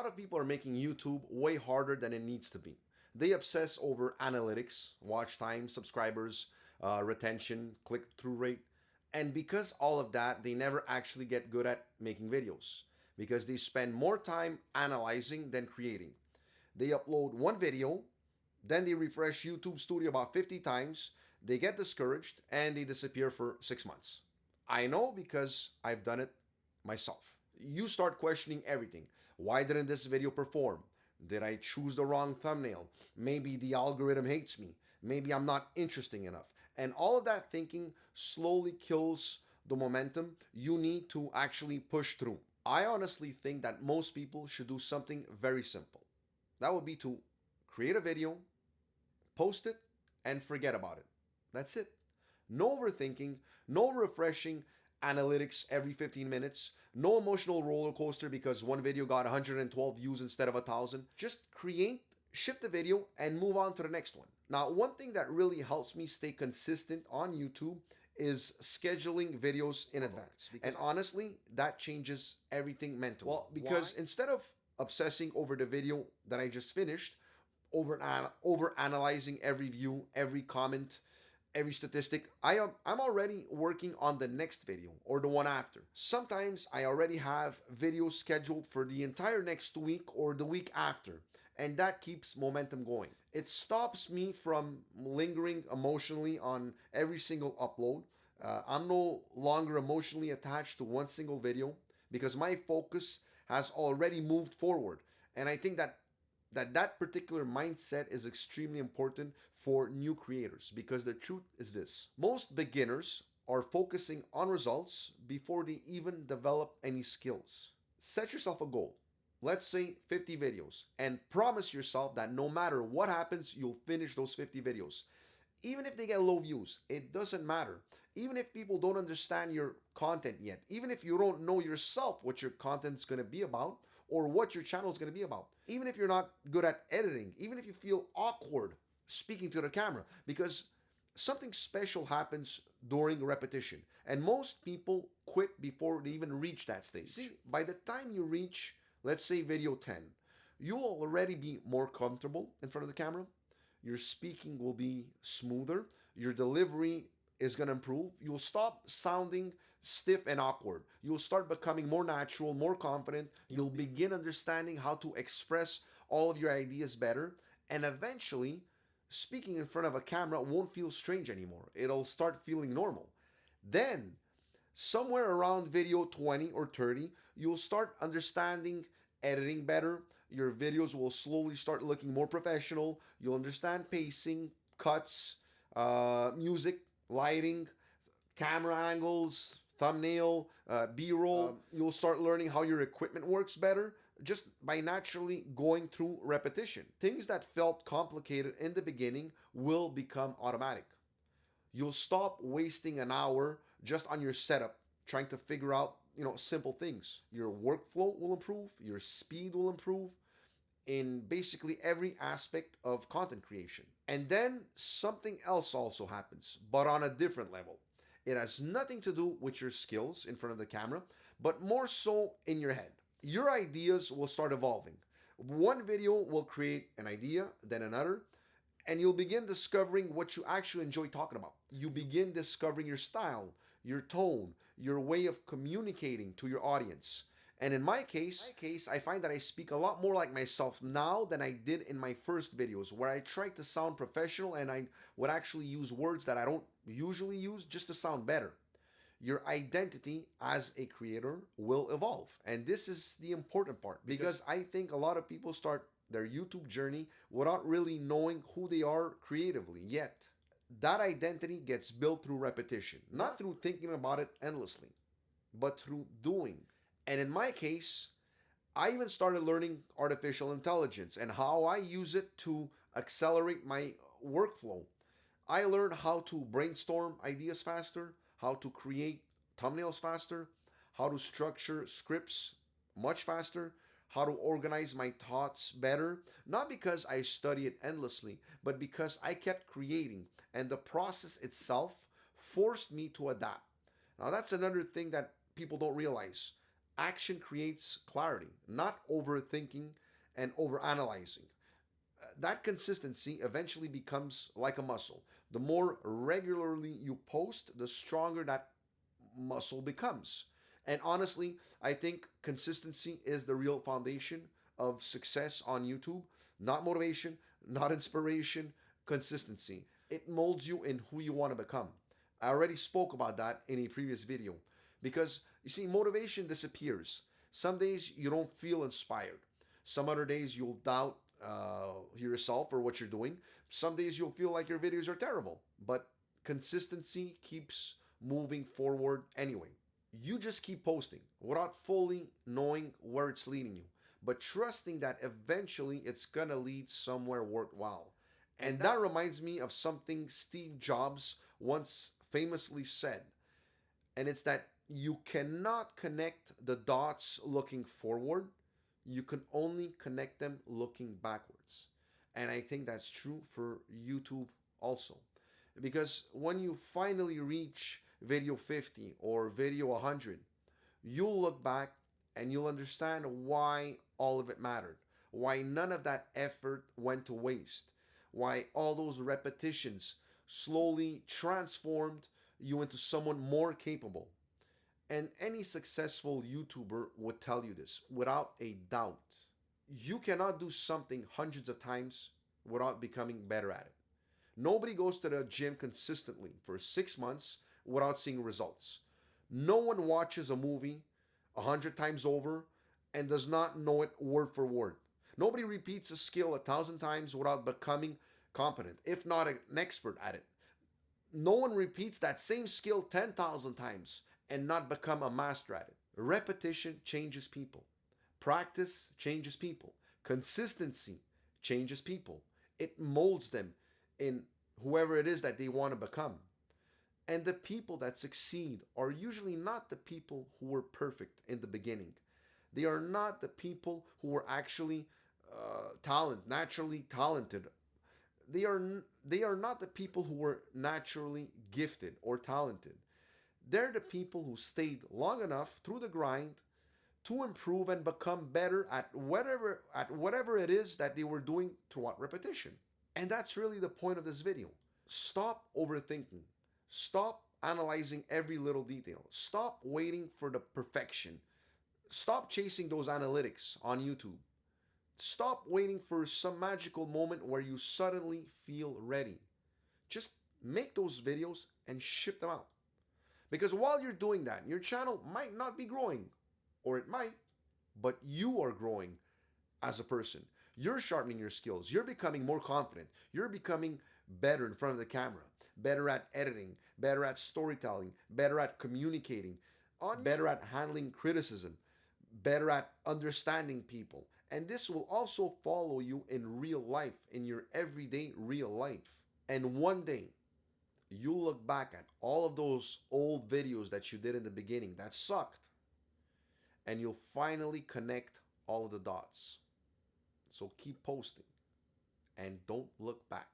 lot of people are making YouTube way harder than it needs to be. They obsess over analytics, watch time, subscribers, retention, click through rate. And because all of that, they never actually get good at making videos because they spend more time analyzing than creating. They upload one video, then they refresh YouTube Studio about 50 times, they get discouraged, and they disappear for 6 months. I know because I've done it myself. You start questioning everything. Why didn't this video perform? Did I choose the wrong thumbnail? Maybe the algorithm hates me. Maybe I'm not interesting enough. And all of that thinking slowly kills the momentum you need to actually push through. I honestly think that most people should do something very simple. That would be to create a video, post it, and forget about it. That's it. No overthinking, no refreshing analytics every 15 minutes, no emotional roller coaster because one video got 112 views instead of 1,000. Just create, ship the video, and move on to the next one. Now, one thing that really helps me stay consistent on YouTube is scheduling videos in advance. And honestly, that changes everything mentally. Well, because instead of obsessing over the video that I just finished, over analyzing every view, every comment, every statistic, I'm already working on the next video or the one after. Sometimes I already have videos scheduled for the entire next week or the week after, and that keeps momentum going. It stops me from lingering emotionally on every single upload. I'm no longer emotionally attached to one single video because my focus has already moved forward. And I think that particular mindset is extremely important for new creators because the truth is this. Most beginners are focusing on results before they even develop any skills. Set yourself a goal. Let's say 50 videos and promise yourself that no matter what happens, you'll finish those 50 videos. Even if they get low views, it doesn't matter. Even if people don't understand your content yet, even if you don't know yourself what your content's gonna be about or what your channel is gonna be about, even if you're not good at editing, even if you feel awkward speaking to the camera, because something special happens during repetition. And most people quit before they even reach that stage. See, by the time you reach, let's say video 10, you'll already be more comfortable in front of the camera. Your speaking will be smoother. Your delivery is going to improve. You'll stop sounding stiff and awkward. You'll start becoming more natural, more confident. You'll begin understanding how to express all of your ideas better. And eventually, speaking in front of a camera won't feel strange anymore. It'll start feeling normal. Then, somewhere around video 20 or 30, you'll start understanding editing better. Your videos will slowly start looking more professional. You'll understand pacing, cuts, music, lighting, camera angles, thumbnail, B-roll. You'll start learning how your equipment works better just by naturally going through repetition. Things that felt complicated in the beginning will become automatic. You'll stop wasting an hour just on your setup trying to figure out, simple things. Your workflow will improve, your speed will improve in basically every aspect of content creation. And then something else also happens, but on a different level. It has nothing to do with your skills in front of the camera, but more so in your head. Your ideas will start evolving. One video will create an idea, then another, and you'll begin discovering what you actually enjoy talking about. You begin discovering your style, your tone, your way of communicating to your audience. And in my case, I find that I speak a lot more like myself now than I did in my first videos, where I tried to sound professional and I would actually use words that I don't usually use just to sound better. Your identity as a creator will evolve. And this is the important part because I think a lot of people start their YouTube journey without really knowing who they are creatively yet. That identity gets built through repetition, not through thinking about it endlessly, but through doing. And in my case, I even started learning artificial intelligence and how I use it to accelerate my workflow. I learned how to brainstorm ideas faster, how to create thumbnails faster, how to structure scripts much faster, how to organize my thoughts better, not because I study it endlessly, but because I kept creating, and the process itself forced me to adapt. Now, that's another thing that people don't realize. Action creates clarity, not overthinking and overanalyzing. That consistency eventually becomes like a muscle. The more regularly you post, the stronger that muscle becomes. And honestly, I think consistency is the real foundation of success on YouTube. Not motivation, not inspiration, consistency. It molds you in who you want to become. I already spoke about that in a previous video. Because you see, motivation disappears. Some days you don't feel inspired. Some other days you'll doubt yourself or what you're doing. Some days you'll feel like your videos are terrible. But consistency keeps moving forward anyway. You just keep posting without fully knowing where it's leading you, but trusting that eventually it's gonna lead somewhere worthwhile. And that reminds me of something Steve Jobs once famously said, and it's that you cannot connect the dots looking forward, you can only connect them looking backwards. And I think that's true for YouTube also. Because when you finally reach video 50 or video 100, you'll look back and you'll understand why all of it mattered, why none of that effort went to waste, why all those repetitions slowly transformed you into someone more capable. And any successful YouTuber would tell you this without a doubt. You cannot do something hundreds of times without becoming better at it. Nobody goes to the gym consistently for 6 months without seeing results. No one watches a movie 100 times over and does not know it word for word. Nobody repeats a skill 1,000 times without becoming competent, if not an expert at it. No one repeats that same skill 10,000 times and not become a master at it. Repetition changes people. Practice changes people. Consistency changes people. It molds them in whoever it is that they want to become. And the people that succeed are usually not the people who were perfect in the beginning. They are not the people who were actually naturally talented. They are not the people who were naturally gifted or talented. They're the people who stayed long enough through the grind to improve and become better at whatever it is that they were doing throughout repetition. And that's really the point of this video. Stop overthinking. Stop analyzing every little detail. Stop waiting for the perfection. Stop chasing those analytics on YouTube. Stop waiting for some magical moment where you suddenly feel ready. Just make those videos and ship them out. Because while you're doing that, your channel might not be growing, or it might, but you are growing as a person. You're sharpening your skills. You're becoming more confident. You're becoming better in front of the camera, better at editing, better at storytelling, better at communicating, better at handling criticism, better at understanding people. And this will also follow you in real life, in your everyday real life. And one day, you'll look back at all of those old videos that you did in the beginning that sucked, and you'll finally connect all of the dots. So keep posting and don't look back.